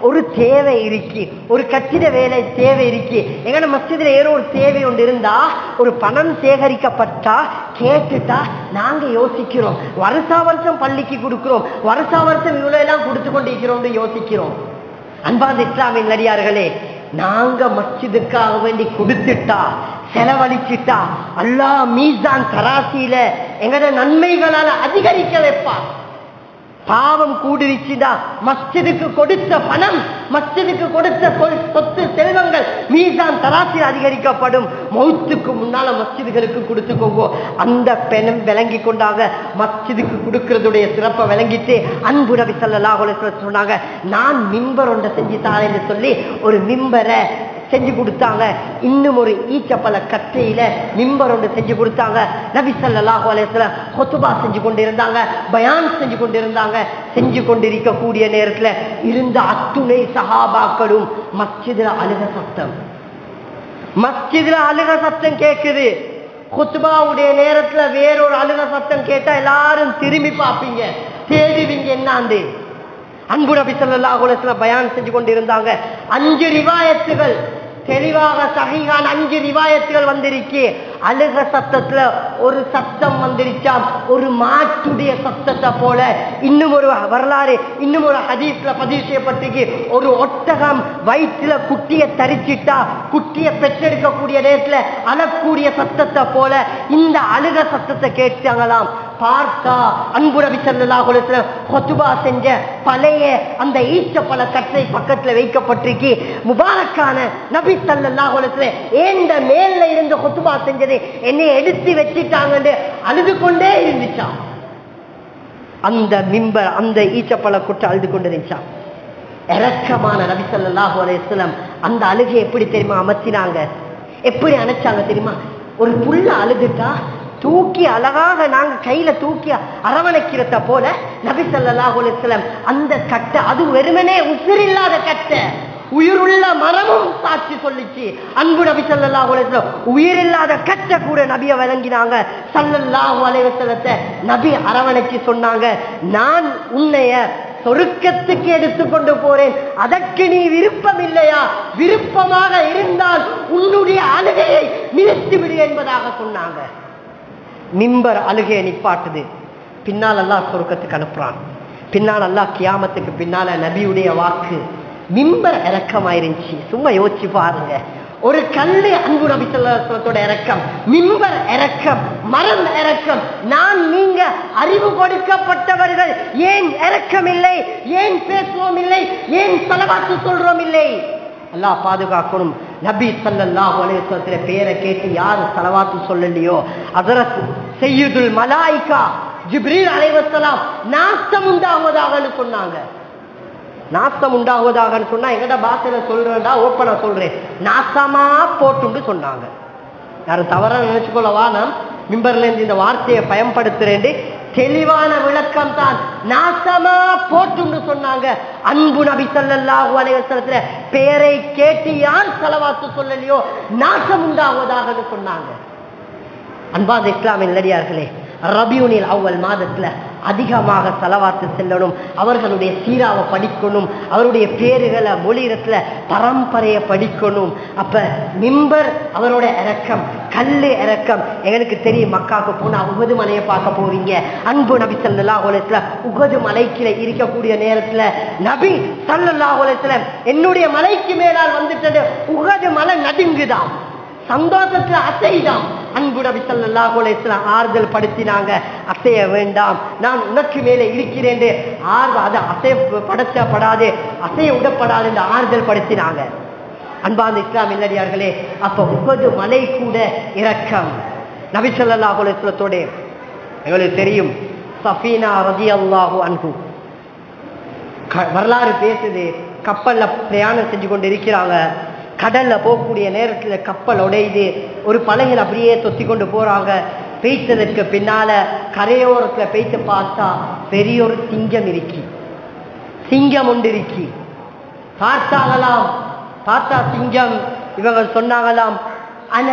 ஒரு தேவை இருக்கு, ஒரு கட்டிட வேலை தேவை இருக்கு. எங்கட மஸ்ஜிதுல ஏதோ ஒரு தேவை ஒன்று இருந்தா, ஒரு பணம் சேகரிக்கப்பட்டா கேட்டுட்டா நாங்க யோசிக்கிறோம், வருஷா வருஷம் பள்ளிக்கு கொடுக்கிறோம், வருஷா வருஷம் இவ்வளவு எல்லாம் கொடுத்து கொண்டிருக்கிறோம் யோசிக்கிறோம். அன்பார்ந்த இஸ்லாமின் நடிகார்களே, நாங்க மஸ்ஜிதுக்காக வேண்டி கொடுத்துட்டா செலவழிச்சுட்டா அல்லாஹ் மீசான் தராசியில எங்கட நன்மைகளால அதிகரிக்க வைப்பா. பாவம் கூடிருச்சுடா மஸ்ஜிதுக்கு கொடுத்த பணம், மஸ்ஜிதுக்கு கொடுத்த சொத்து செல்வங்கள் மீசான் தராசில் அதிகரிக்கப்படும். மௌத்துக்கு முன்னால மஸ்ஜிதுகளுக்கு கொடுத்துக்கோங்க. அந்த பெணம் விளங்கி கொண்டாங்க, மஸ்ஜிதுக்கு கொடுக்கறதுடைய சிறப்பை விளங்கிட்டு அன்பு நபி ஸல்லல்லாஹு அலைஹி வஸல்லம் சொன்னாங்க, நான் மிம்பர் ஒன்றை செஞ்சு தாரேன்னு சொல்லி ஒரு மிம்பரை செஞ்சு கொடுத்தாங்க. இன்னும் ஒரு ஈச்சப்பழ கட்டையில மிம்பர் ஒன்று செஞ்சு கொடுத்தாங்க. நபி ஸல்லல்லாஹு அலைஹி வஸல்லம் குத்பா செஞ்சு கொண்டிருந்தாங்க, பயான் செஞ்சு கொண்டிருந்தாங்க. செஞ்சு கொண்டிருக்கக்கூடிய நேரத்துல இருந்த அத்துணை சஹாபாக்களும் மஸ்ஜிதுல அழுக சத்தம், மஸ்ஜிதுல அழுக சத்தம் கேட்குது. குத்பாவுடைய நேரத்துல வேறொரு அழுக சத்தம் கேட்டா எல்லாரும் திரும்பி பார்ப்பீங்க, தேடுவீங்க என்னாண்டு. அன்பு நபி ஸல்லல்லாஹு அலைஹி வஸல்லம் பயான் செஞ்சு கொண்டிருந்தாங்க. 5 ரிவாயத்துகள் தெளிவாக சஹீஹான 5 ரிவாயத்துகள் வந்திருக்கு. அழுக சத்தத்துல ஒரு சத்தம் வந்திருச்சாம், ஒரு மாட்டுடைய சத்தத்தை போல. இன்னும் ஒரு வரலாறு, இன்னும் ஒரு ஹதீஸ்ல பதிவு செய்யப்பட்டிருக்கு, ஒரு ஒட்டகம் வயிற்றுல குட்டியை தரிச்சிட்டா குட்டியை பெற்றெடுக்கக்கூடிய நேரத்துல அழக்கூடிய சத்தத்தை போல இந்த அழுக சத்தத்தை கேட்டாங்களாம். பார்த்தா அன்பு நபி ஸல்லல்லாஹு அலைஹி வஸல்லம் ஹுத்பா செஞ்ச பழைய அந்த ஈச்சப்பழ கட்டை பக்கத்துல வைக்கப்பட்டிருக்கு. முபாரக்கான நபி ஸல்லல்லாஹு அலைஹி வஸல்லம் ஏந்த மேல்ல இருந்து ஹுத்பா செஞ்சது என்னை எடுத்து வச்சிட்டாங்கன்னு அழுது கொண்டே இருந்துச்சான். அந்த மிம்பர் அந்த ஈச்சப்பழ கொட்டை அழுது கொண்டு இருந்துச்சான். இரக்கமான நபி ஸல்லல்லாஹு அலைஹி வஸல்லம் அந்த அழுகை எப்படி தெரியுமா அமர்த்தினாங்க, எப்படி அணைச்சாங்க தெரியுமா? ஒரு புள்ள அழுதுட்டா தூக்கி அழகாக நாங்க கையில தூக்கி அரவணைக்கிறத போல நபி ஸல்லல்லாஹு அலைஹி வஸல்லம் அந்த கட்டை, அது வெறுமனே உயிரில்லாத கட்டை, உயிருள்ள மரமும் சாட்சி சொல்லிச்சு. அன்பு நபி ஸல்லல்லாஹு அலைஹி வஸல்லம் உயிரில்லாத கட்டை கூட நபிய வழங்கினாங்க. ஸல்லல்லாஹு அலைஹி வஸல்லத்தை நபி அரவணைச்சு சொன்னாங்க, நான் உன்னைய சொருக்கத்துக்கு எடுத்துக்கொண்டு போறேன், அதற்கு நீ விருப்பம் இல்லையா? விருப்பமாக இருந்தால் உன்னுடைய அழுகையை நிறுத்தி விடு என்பதாக சொன்னாங்க. மிம்பர் அழுகையை நிப்பாட்டுது. பின்னால் அல்லாஹ் சொருக்கத்துக்கு அனுப்புறான். பின்னால் அல்லாஹ் கியாமத்துக்கு பின்னால நபியுடைய வாக்கு. மிம்பர் இறக்கமாயிருந்துச்சு. சும்மா யோசிச்சு பாருங்க, ஒரு கல்லு அன்பு நபி ஸல்லல்லாஹு அலைஹி வஸல்லத்தோட இறக்கம், மிம்பர் இறக்கம், மரம் இறக்கம். நான் நீங்க அறிவு கொடுக்கப்பட்டவர்கள் ஏன் இறக்கம் இல்லை, ஏன் பேசுவோம் இல்லை, ஏன் ஸலவாத்து சொல்றோம் இல்லை? அல்லாஹ் பாதுகாக்கணும். நபி ஸல்லல்லாஹு அலைஹி வஸல்லம் பேரை கேட்டு யார் ஸலவாத்து சொல்லலையோ ஹஜ்ரத் சய்யிதுல் மலாயிகா ஜிப்ரீல் அலைஹிஸ்ஸலாம் நாசம் உண்டாவதாகன்னு சொன்னாங்க. நாசம் உண்டாவதாக சொன்னா எங்கட பாசையில சொல்றேன்டா, ஓப்பனா சொல்றேன், நாசமா போட்டுன்னு சொன்னாங்க. யாரும் தவறா நினைச்சுக்கொள்ளவா, நான் மிம்பர்ல இருந்து இந்த வார்த்தையை பயன்படுத்துறேன். தெளிவான விளக்கம் தான், நாசமா போட்டுன்னு சொன்னாங்க. அன்பு நபி ஸல்லல்லாஹு அலைஹி வஸல்லம் பேரை கேட்டு யார் ஸலவாத்து சொல்லலையோ நாசம் உண்டாவதாக சொன்னாங்க. அன்பார்ந்த இஸ்லாமிய நல்லடியார்களே, ரபியுனில் அவ்வல் மாதத்துல அதிகமாக ஸலவாத்து செல்லணும், அவர்களுடைய சீராவை படிக்கணும், அவருடைய பேருகளை மொழியிடத்துல பரம்பரையை படிக்கணும். அப்ப மிம்பர் அவரோட இறக்கம், கல்லு இறக்கம். எங்களுக்கு தெரியும், மக்காவுக்கு போனா உகது மலையை பார்க்க போறீங்க. அன்பு நபி ஸல்லல்லாஹு அலைஹி வஸல்லம் உகது மலைக்கு இருக்கக்கூடிய நேரத்துல நபி ஸல்லல்லாஹு அலைஹி வஸல்லம் என்னுடைய மலைக்கு மேலால் வந்துட்டது, உகது மலை நடுங்குதான், சந்தோஷத்துல அசைதான். அன்பு நபி ஸல்லல்லாஹு அலைஹி வஸல்லம் ஆறுதல் படுத்தினாங்க, அசைய வேண்டாம், நான் உனக்கு மேலே இருக்கிறேன், அது அசையப்படாது, அசைய விடப்படாது என்று ஆறுதல் படுத்தினாங்க. அன்பார்ந்த இஸ்லாமிய நல்லடியார்களே, அப்ப உஹது மலை கூட இரக்கம். நபி ஸல்லல்லாஹு அலைஹி வஸல்லத்தோட எங்களுக்கு தெரியும், சஃபீனா ரலியல்லாஹு அன்ஹு வரலாறு பேசுது. கப்பல்ல பிரயாணம் செஞ்சு கொண்டு இருக்கிறாங்க. கடல்ல போகக்கூடிய நேரத்துல கப்பல் உடையுது. ஒரு படகுல அப்படியே தொத்தி கொண்டு போறாங்க. பெய்த்ததற்கு பின்னால கரையோரத்துல பெய்த்து பார்த்தா பெரிய ஒரு சிங்கம் இருக்கி, சிங்கம் ஒன்று இருக்கி. பார்த்தாங்களாம், பார்த்தா சிங்கம். இவங்க சொன்னாங்களாம், அன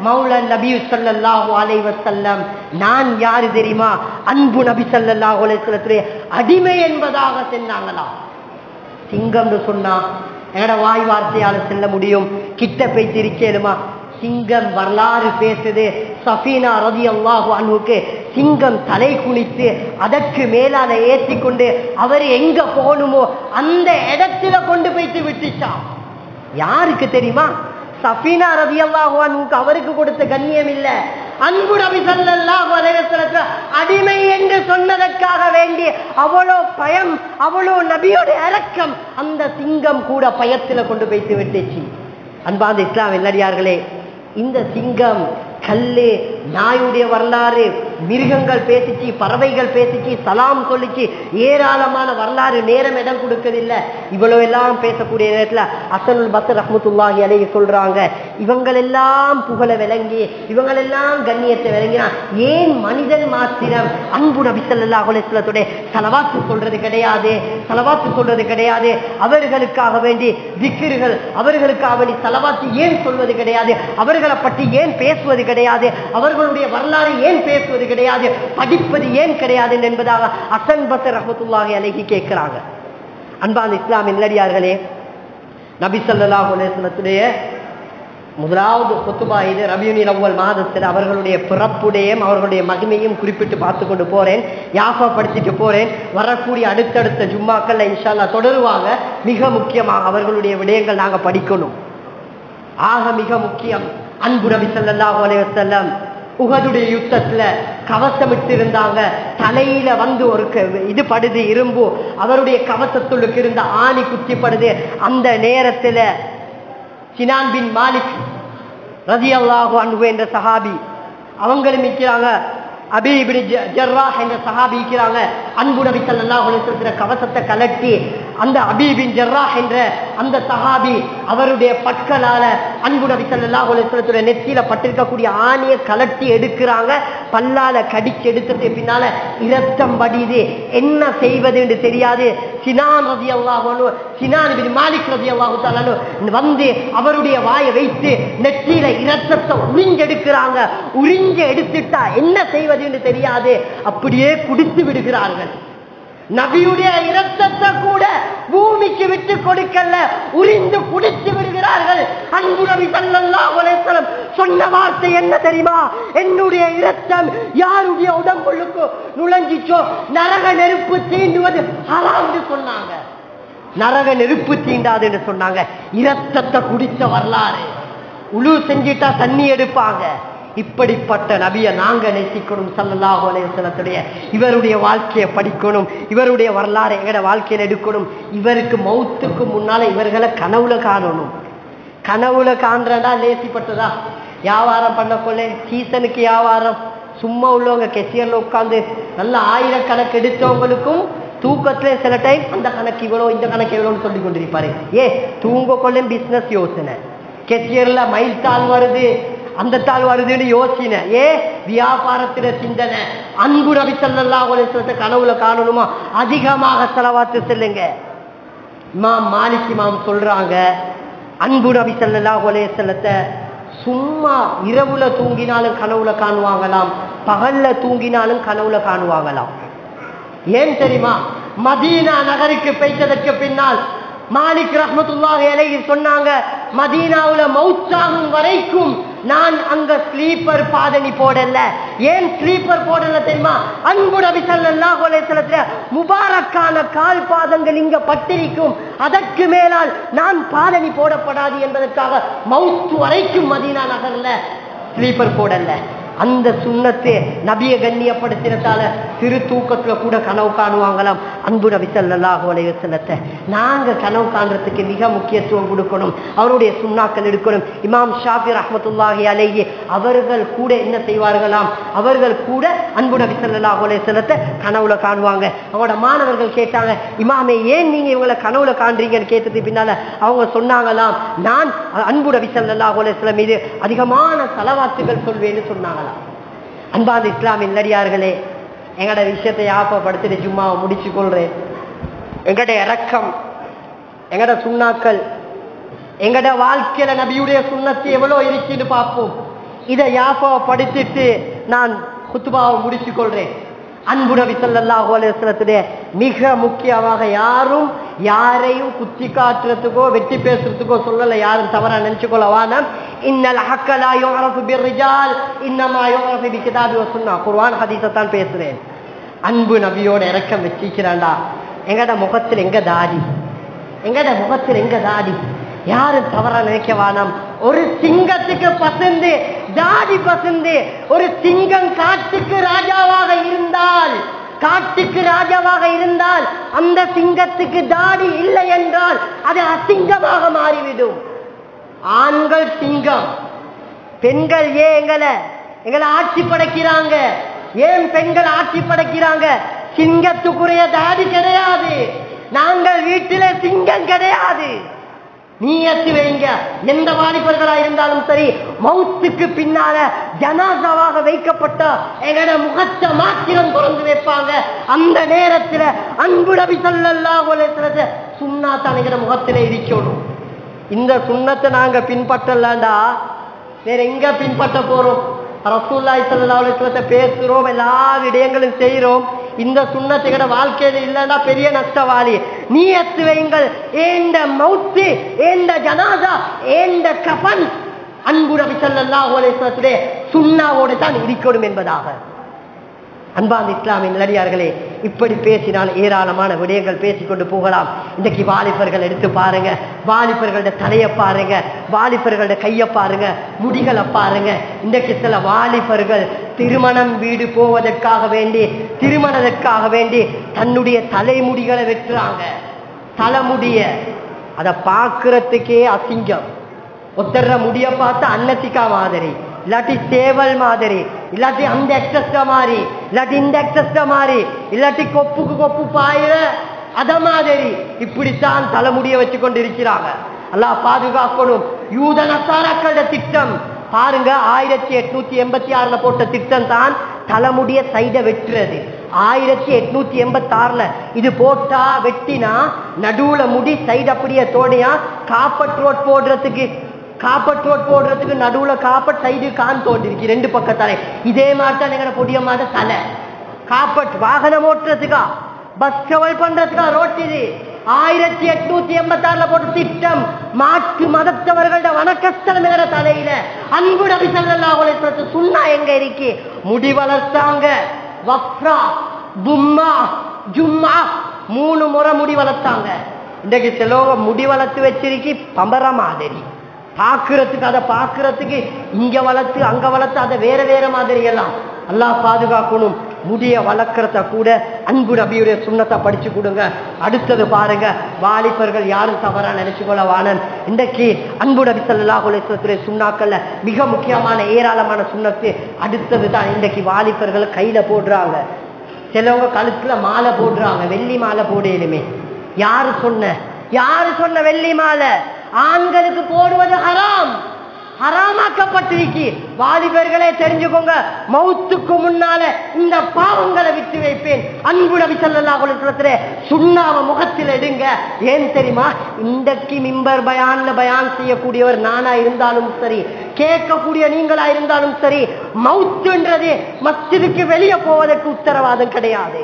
மௌலன் நபி ஸல்லல்லாஹு அலைஹி வஸல்லம், நான் யாரு தெரியுமா? அன்பு நபி ஸல்லல்லாஹு அலைஹி வஸல்லத்துடைய அடிமை என்பதாக சொன்னாங்களாம். சிங்கம்னு சொன்னா என்னோட வாய் வார்த்தையால செல்ல முடியும், கிட்ட போய் திரிக்கலுமா? சிங்கம் வரலாறு பேசுது. சஃபீனா ரலியல்லாஹு அன்ஹுக்கு சிங்கம் தலை குனித்து அதற்கு மேலால ஏற்றி கொண்டு அவர் எங்க போகணுமோ அந்த இடத்துல கொண்டு போய்த்து விட்டுச்சான். யாருக்கு தெரியுமா? சஃபீனா ரலியல்லாஹு அன்ஹுக்கு அவருக்கு கொடுத்த கண்ணியம் இல்ல, அன்பு நபி ஸல்லல்லாஹு அலைஹி வஸல்லம் அடிமை என்று சொன்னதற்காக வேண்டி அவ்வளோ பயம், அவ்வளோ நபியோட இரக்கம். அந்த சிங்கம் கூட பயத்துல கொண்டு போய்த்து விட்டுச்சு. அன்பார்ந்த இஸ்லாமிய நல்லடியார்களே, இந்த சிங்கம், கல்லு, நாயுடைய வரலாறு, மிருகங்கள் பேசிச்சு, பறவைகள் பேசிச்சு, சலாம் சொல்லிச்சு, ஏராளமான வரலாறு. நேரம் இடம் கொடுக்கதில்லை. இவ்வளவு எல்லாம் பேசக்கூடிய நேரத்தில் ஹஸனுல் பஸ்ரி ரஹ்மத்துல்லாஹி அலைஹி சொல்றாங்க, இவங்களெல்லாம் புகழ விளங்கி, இவங்களெல்லாம் கண்ணியத்தை விளங்கினா ஏன் மனிதன் மாத்திரம் அன்பு நபி ஸல்லல்லாஹு அலைஹி வஸல்லத்துடைய ஸலவாத்து சொல்றது கிடையாது, ஸலவாத்து சொல்றது கிடையாது? அவர்களுக்காக வேண்டி திக்ர்கள், அவர்களுக்காக வேண்டி ஸலவாத்து ஏன் சொல்வது கிடையாது? அவர்களை பற்றி ஏன் பேசுவது கிடையாது? அவர்களுடைய வரலாறு ஏன் பேசுவது கிடையாது? படிப்பது ஏன் கிடையாது என்பதாக ஹஸன் பஸ்ரி ரஹ்மத்துல்லாஹி அலைஹி கேட்கிறாங்க. அன்பான இஸ்லாமிய நல்லடியார்களே, நபி ஸல்லல்லாஹு அலைஹி வஸல்லத்துடைய முதலாவது குத்துபா இது. ரபியுல் அவ்வல் மாதத்தில் அவர்களுடைய பிறப்புடையும் அவர்களுடைய மகிமையும் குறிப்பிட்டு பார்த்து கொண்டு போறேன், யாபப்படுத்திட்டு போறேன். வரக்கூடிய அடுத்தடுத்த ஜும்மாக்கள்ல இன்ஷா அல்லாஹ் தொடருவாங்க. மிக முக்கியமாக அவர்களுடைய விடயங்கள் நாங்கள் படிக்கணும். ஆக மிக முக்கியம், அன்பு நபி ஸல்லல்லாஹு அலைஹி வஸல்லம் உஹதுடைய யுத்தத்துல கவசமிட்டு இருந்தாங்க. தலையில வந்து ஒரு இது படுது, இரும்பு அவருடைய கவசத்துள்ளுக்கு இருந்த ஆணி குத்திப்படுது. அந்த நேரத்துல சினான் பின் மாலிக் ரலியல்லாஹு அன்ஹு என்ற சஹாபி அவங்களும் நிற்கிறாங்க. அபீ இப்னு ஜர்ராஹ் என்ற சஹாபி இருக்கிறாங்க. அன்பு நபி ஸல்லல்லாஹு அலைஹி வஸல்லம் கவசத்தை கலட்டி அந்த அபீ பின் ஜர்ராஹ் என்ற அந்த சஹாபி அவருடைய பற்களால அன்பு நபி ஸல்லல்லாஹு அலைஹி வஸல்லம் நெத்தியில பட்டிருக்கக்கூடிய ஆணியை கலட்டி எடுக்கிறாங்க. பல்லால கடிச்சு எடுத்தது பின்னால இரத்தம் வடியுது. என்ன செய்வது என்று தெரியாது. சினான் ரலியல்லாஹு அன்ஹு, சினான் பின் மாலிக் ரலியல்லாஹு தஆலா வந்து அவருடைய வாயை வைத்து நெத்தியில இரத்தத்தை உறிஞ்செடுக்கிறாங்க. உறிஞ்சு எடுத்துட்டா என்ன செய்வது என்று தெரியாது. அப்படியே குடித்து விடுகிறார்கள். நபியுடைய இரத்தத்தை கூட பூமிக்கு விட்டு கொடுக்கல, உறிந்து குடித்து விடுகிறார்கள். அன்பு நபி ஸல்லல்லாஹு அலைஹி வஸல்லம் சொன்ன வார்த்தை என்ன தெரியுமா? என்னுடைய இரத்தம் யாருடைய உடம்புக்கு நுழைஞ்சிச்சோ நரக நெருப்பு தீண்டுவது ஹராம் என்று சொன்னாங்க. நரக நெருப்பு தீண்டாது என்று சொன்னாங்க. இரத்தத்தை குடித்த வரலாறு. உழு செஞ்சிட்டா தண்ணி எடுப்பாங்க. இப்படிப்பட்ட நபியை நாங்க நேசிக்கணும். ஸல்லல்லாஹு அலைஹி வஸல்லத்துடைய இவருடைய வாழ்க்கையை படிக்கணும். இவருடைய வரலாறு எங்கட வாழ்க்கையில எடுக்கணும். இவருக்கு மௌத்துக்கு முன்னால இவர்களை கனவுல காணணும். கனவுல காண்றதா லேசிப்பட்டதா? வியாபாரம் பண்ண கொள்ள சீசனுக்கு வியாபாரம் சும்மா உள்ளவங்க கெசியர்ல உட்காந்து நல்ல ஆயிரக்கணக்கு எடுத்தவங்களுக்கும் தூக்கத்துல சில டைம் அந்த கணக்கு இவ்வளோ இந்த கணக்கு எவ்வளோன்னு சொல்லி கொண்டிருப்பாரு. தூங்க கொள்ள பிசினஸ் யோசனை, கெசியர்ல மைல் தாள் வருது அந்த தாள் வருதுன்னு யோசின, வியாபாரத்தில சிந்தனை. அன்பு நபி ஸல்லல்லாஹு அலைஹி வஸல்லம் கனவுல காணணுமா? அதிகமாக ஸலவாத்து செல்லுங்க. இமாம் மாலிக் இமாம் சொல்றாங்க, அன்பு நபி ஸல்லல்லாஹு அலைஹி வஸல்லத்தை சும்மா இரவுல தூங்கினாலும் கனவுல காணுவாங்களாம், பகல்ல தூங்கினாலும் கனவுல காணுவாங்களாம். ஏன் தெரியுமா? மதீனா நகருக்கு பெய்ததற்கு பின்னால் மாலிக் ரஹ்மத்துல்லாஹி அலைஹி சொன்னாங்க, மதீனாவுல மௌத்தாகும் வரைக்கும் நான் அங்க ஸ்லீப்பர் பாதணி போடல. ஏன் ஸ்லீப்பர் போடல தெரியுமா? அன்பு நபி ஸல்லல்லாஹு அலைஹி வஸல்லம் முபாரக்கான கால் பாதங்கள் இங்க பட்டிருக்கும், அதற்கு மேலால் நான் பாதணி போடப்படாது என்பதற்காக மௌத்து வரைக்கும் மதீனா நகர்ல ஸ்லீப்பர் போடல. அந்த சுன்னத்தை நபியை கண்ணியப்படுத்தினதால சிறு தூக்கத்துல கூட கனவு காணுவாங்களாம். அன்பு நபி ஸல்லல்லாஹு அலைஹி வஸல்லத்தை நாங்க கனவு காண்றதுக்கு மிக முக்கியத்துவம் கொடுக்கணும். அவருடைய சுன்னாக்கள் எடுக்கணும். இமாம் ஷாஃபி ரஹ்மத்துல்லாஹி அலைஹி அவர்கள் கூட என்ன செய்வார்களாம்? அவர்கள் கூட அன்பு நபி ஸல்லல்லாஹு அலைஹி வஸல்லத்தை கனவுல காணுவாங்க. அவங்களோட மாணவர்கள் கேட்டாங்க, இமாமே ஏன் நீங்க இவங்களை கனவுல காண்றீங்கன்னு கேட்டது பின்னால அவங்க சொன்னாங்களாம், நான் அன்பு நபி ஸல்லல்லாஹு அலைஹி வஸல்லம் மீது அதிகமான ஸலவாத்துகள் சொல்வேன்னு சொன்னாங்க. அன்பான இஸ்லாமிய நல்லடியார்களே, எங்கட விஷயத்தை ஞாபகப்படுத்திட்டு சும்மாவை முடிச்சு கொள்றேன். எங்கட இரக்கம், எங்கட சுண்ணாக்கள், எங்கட வாழ்க்கையில நபியுடைய சுண்ணத்து எவ்வளவு இருக்குன்னு பார்ப்போம். இதை ஞாபகப்படுத்திட்டு நான் குத்துபாவை முடிச்சு கொள்றேன். அன்பு நபி ஸல்லல்லாஹு அலைஹி வஸல்லம் மிக முக்கியமாக யாரும் யாரையும் குத்தி காட்டுறதுக்கோ வெட்டி பேசுறதுக்கோ சொல்லல. யாரும் தவறா நினைச்சுக்கொள்ள வேணாம். இன்னல் ஹக்க லா யுஅரஃபு பிர்ரிஜால் இன்னமா யுஅரஃபு பிகிதாபி வ சுன்னா. குர்ஆன் ஹதீஸை தான் பேசுறேன். அன்பு நபியோட இரக்கம் வச்சிக்கிறான்டா. எங்கட முகத்தில் எங்க தாடி, எங்கட முகத்தில் எங்க தாடி? யாரும் தவறா நினைக்க வேணாம். ஒரு சிங்கத்துக்கு பசந்து தாடி பசந்து, ஒரு சிங்கம் காட்டுக்கு ராஜாவாக இருந்தால், காட்டுக்கு ராஜாவாக இருந்தால் அந்த சிங்கத்துக்கு தாடி இல்லை என்றால் அது அசிங்கமாக மாறிவிடும். ஆண்கள் சிங்கம், பெண்கள் ஏன் எங்களை ஆட்சி படைக்கிறாங்க? ஏன் பெண்கள் ஆட்சி படைக்கிறாங்க? சிங்கத்துக்குரிய தாடி கிடையாது. நாங்கள் வீட்டில சிங்கம் கிடையாது. நீயத்து வைங்க. எந்த வாலிபர்களா இருந்தாலும் சரி, மௌத்துக்கு பின்னால ஜனாசாவாக வைக்கப்பட்ட எங்கட முகத்தை மாத்திரம் திறந்து வைப்பாங்க. அந்த நேரத்தில் அன்பு நபி ஸல்லல்லாஹு அலைஹி வஸல்லம் சுன்னா தான் எங்கட முகத்தில இருக்கணும். இந்த சுன்னத்தை நாங்க பின்பற்றலாண்டா வேற எங்க பின்பற்ற போறோம்? ரசூலுல்லாஹி ஸல்லல்லாஹு அலைஹி வஸல்லம் பேசுறோம், எல்லா விடயங்களும் செய்யறோம். இந்த சுன்னத்துக்கிட வாழ்க்கையில இல்லைன்னா பெரிய நஷ்டவாளி. நீயத்து வைங்கள், ஏண்ட மௌத்து, ஏண்ட ஜனாசா, ஏண்ட கஃன் அன்பு நபி ஸல்லல்லாஹு அலைஹி வஸல்லம் சுன்னாவோடு தான் இருக்கணும் என்பதாக. அன்பார்ந்த இஸ்லாமிய நிலடியார்களே, இப்படி பேசினால் ஏராளமான விடயங்கள் பேசிக்கொண்டு போகலாம். இன்றைக்கு வாலிபர்கள் எடுத்து பாருங்க, வாலிபர்களோட தலையை பாருங்க, வாலிபர்களோட கையை பாருங்க, முடிகளை பாருங்க. இன்றைக்கு சில வாலிபர்கள் திருமணம் வீடு போவதற்காக வேண்டி, திருமணத்திற்காக வேண்டி தன்னுடைய தலைமுடிகளை வெட்டுறாங்க. தலைமுடிய அதை பார்க்கறதுக்கே அசிங்கம். ஒத்தர முடிய பார்த்து அன்னத்திக்கா மாதிரி, இல்லாட்டி சேவல் மாதிரி, இல்லாட்டி அந்த எக்ஸஸ்ட மாதிரி, இல்லாட்டி இந்த எக்ஸஸ்ட மாதிரி, இல்லாட்டி கொப்புக்கு கொப்பு பாயிர அத மாதிரி, இப்படித்தான் தலைமுடிய வச்சு கொண்டு இருக்கிறாங்க. அல்லாஹ் பாதுகாக்கணும். யூத நசாராக்களோட திட்டம் பாருங்க, 1886 போட்ட திட்டம் தான் தலைமுடிய சைட வெட்டுறது. 1886 இது போட்டா வெட்டினா நடுவுல முடி சைடு அப்படியே தோடையா காப்பட் ரோட் போடுறதுக்கு, காப்பட் ரோட் போடுறதுக்கு நடுவுல காப்பட் சைடு கான் தோண்டிருக்கு 2 பக்கத்தாலே. இதே மாதிரி தான் எங்க பொடிய மாதிரி தலை காப்பட் வாகனம் ஓட்டுறதுக்கா, பஸ் டிராவல் பண்றதுக்கா ரோட் இது. 1886 போட்ட திட்டம் மாற்று மதத்தவர்களோட வணக்கஸ்தலம் என்ற தலையில. அன்பு நபி ஸல்லல்லாஹு அலைஹி வஸல்லம் சுன்னா எங்க இருக்கு? முடி வளர்த்தாங்க. வஃப்ரா, தும்மா, ஜும்மா 3 முறை முடி வளர்த்தாங்க. இன்றைக்கு சிலவங்க முடி வளர்த்து வச்சிருக்கி பம்பர மாதிரி பார்க்கறதுக்கு, அதை பார்க்கறதுக்கு இங்க வளர்த்து அங்க வளர்த்து அதை வேற வேற மாதிரி எல்லாம். அல்லாஹ் பாதுகாக்கணும். முடிய வளர்க்கறத கூட அன்பு நபியுடைய சுன்னத்தை படிச்சு கொடுங்க. அடுத்தது பாருங்க, வாலிபர்கள் யாரும் தவறா நினைச்சுக்கொள்ள வானன். இன்றைக்கு அன்பு நபி ஸல்லல்லாஹு அலைஹி வஸல்லம் சுன்னாக்கள்ல மிக முக்கியமான ஏராளமான சுன்னத்து அடுத்தது தான் இன்றைக்கு வாலிபர்கள் கையில போடுறாங்க. சிலவங்க கழுத்துல மாலை போடுறாங்க. வெள்ளி மாலை போடையிலுமே யாரு சொன்ன வெள்ளி மாலை ஆண்களுக்கு போடுவது ஹராம், ஹராமாக்கப்பட்டிருக்கு. வாலிபர்களே தெரிஞ்சுக்கோங்க, மௌத்துக்கு முன்னால இந்த பாவங்களை விட்டு வைப்பேன். அன்பு நபி ஸல்லல்லாஹு அலைஹி வஸல்லம் சுன்னாவை முகத்தில் எடுங்க. ஏன் தெரியுமா? இன்றைக்கு மிம்பர் பயான்ல பயான் செய்யக்கூடியவர் நானா இருந்தாலும் சரி, கேட்கக்கூடிய நீங்களா இருந்தாலும் சரி, மௌத்துன்றது மஸ்ஜிதுக்கு வெளியே போவதற்கு உத்தரவாதம் கிடையாது.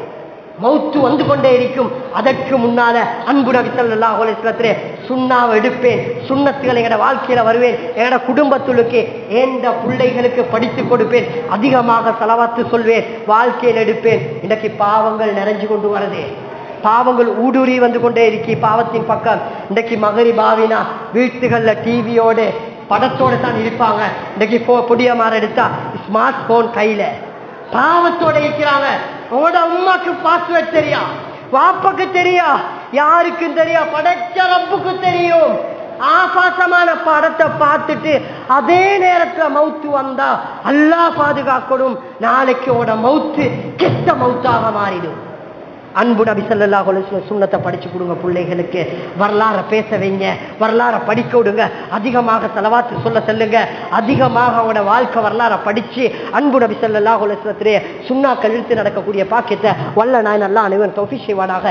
மௌத்து வந்து கொண்டே இருக்கும். அதற்கு முன்னால அன்பு நபி ஸல்லல்லாஹு அலைஹி வஸல்லம் சுன்னாவை எடுப்பேன், சுன்னத்துகளை எங்களோட வாழ்க்கையில வருவேன், எங்களோட குடும்பத்துக்கு எந்த பிள்ளைகளுக்கு படித்து கொடுப்பேன், அதிகமாக ஸலவாத்து சொல்வேன், வாழ்க்கையில் எடுப்பேன். இன்றைக்கு பாவங்கள் நிறைஞ்சு கொண்டு வருது, பாவங்கள் ஊடுருவி வந்து கொண்டே இருக்கு பாவத்தின் பக்கம். இன்றைக்கு மகரிபாவினா வீட்டுகள்ல டிவியோட படத்தோட தான் இருப்பாங்க. இன்றைக்கு புதிய மாற எடுத்தா ஸ்மார்ட் போன் கையில பாவத்தோட இருக்கிறாங்க. உங்களோட அம்மாக்கு பாஸ்வேர்ட் தெரியா, வாப்பாக்கு தெரியா, யாருக்கும் தெரியா, படைச்ச ரப்புக்கு தெரியும். ஆபாசமான படத்தை பார்த்துட்டு அதே நேரத்துல மௌத்து வந்தா அல்லாஹ் பாதுகாக்கணும். நாளைக்கு உட மௌத்து கெட்ட மௌத்தாக மாறிடும். அன்பு நபி ஸல்லல்லாஹு அலைஹி வஸல்லம் சுன்னத்தை படிச்சு கொடுங்க பிள்ளைகளுக்கு. வரலாற பேச வைங்க, வரலாற படிக்க விடுங்க, அதிகமாக ஸலவாத்து சொல்ல செல்லுங்க, அதிகமாக அவனோட வாழ்க்கை வரலாற படிச்சு அன்பு நபி ஸல்லல்லாஹு அலைஹி வஸல்லம் சுன்னாக்கள் இழுத்து நடக்கக்கூடிய பாக்கியத்தை வல்ல நாயன் அல்லாஹ் அனைவரும் தௌஃபீக் செய்வானாக.